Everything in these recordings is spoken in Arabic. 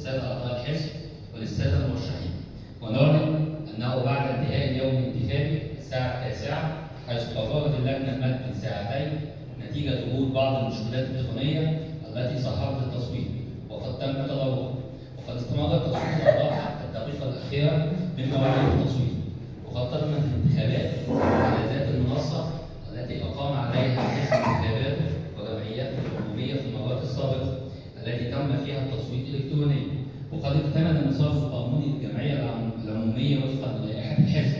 للسادة أعضاء الحزب وللسادة المرشحين، ونعلن أنه بعد انتهاء اليوم الانتخابي الساعة 9 حيث قررت اللجنة المد ساعتين نتيجة وجود بعض المشكلات التقنية التي صاحبت التصويت، وقد تم تداركها، وقد استمر تصويت الأعضاء حتى الدقيقة الأخيرة من مواعيد التصويت، وقد تمت الانتخابات على ذات المنصة التي أقام عليها الحزب انتخاباته وجمعيته العمومية في المرات السابقة التي تم فيها التصويت إلكترونيا، وقد اكتمل النظام القانوني للجمعية العمومية وفقا للائحة الحزب،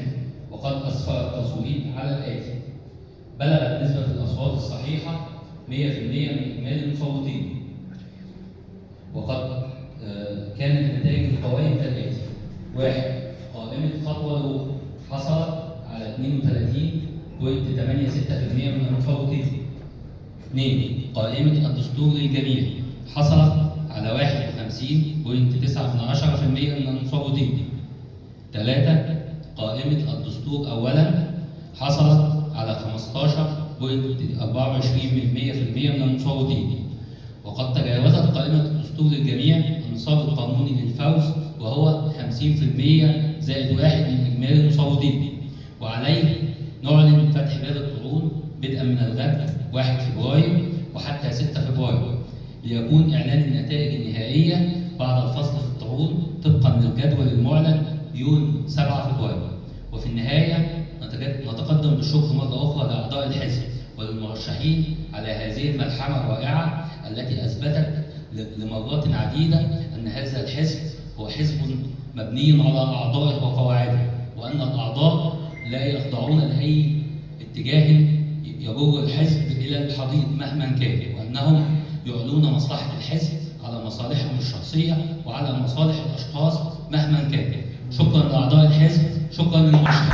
وقد أسفر التصويت على الآتي: بلغت نسبة الأصوات الصحيحة 100% من إجمالي المصوتين، وقد كانت نتائج القوائم كالآتي: 1. قائمة خطوة الوقوف حصلت على 32.86% من المصوتين. 2. قائمة الدستور للجميع حصلت على 51.9% من المصوتين. 3. قائمة الدستور أولا حصلت على 15.24% من المصوتين، وقد تجاوزت قائمة الدستور للجميع النصاب القانوني للفوز وهو 50% زائد 1 من إجمالي المصوتين، وعليه نعلن فتح باب الطعون بدءا من الغد 1 فبراير وحتى 6 فبراير ليكون إعلان النتائج النهائية بعد الفصل في الطعون طبقا للجدول المعلن يوم 7 فبراير. وفي النهاية نتقدم بالشكر مرة أخرى لأعضاء الحزب وللمرشحين على هذه الملحمة الرائعة التي أثبتت لمرات عديدة أن هذا الحزب هو حزب مبني على أعضائه وقواعده، وأن الأعضاء لا يخضعون لأي اتجاه يجر الحزب إلى الحضيض مهما كان، وأنهم يعلون مصلحة الحزب على مصالحهم الشخصية وعلى مصالح الأشخاص مهما كان. شكرا لأعضاء الحزب، شكرا للمرشحين.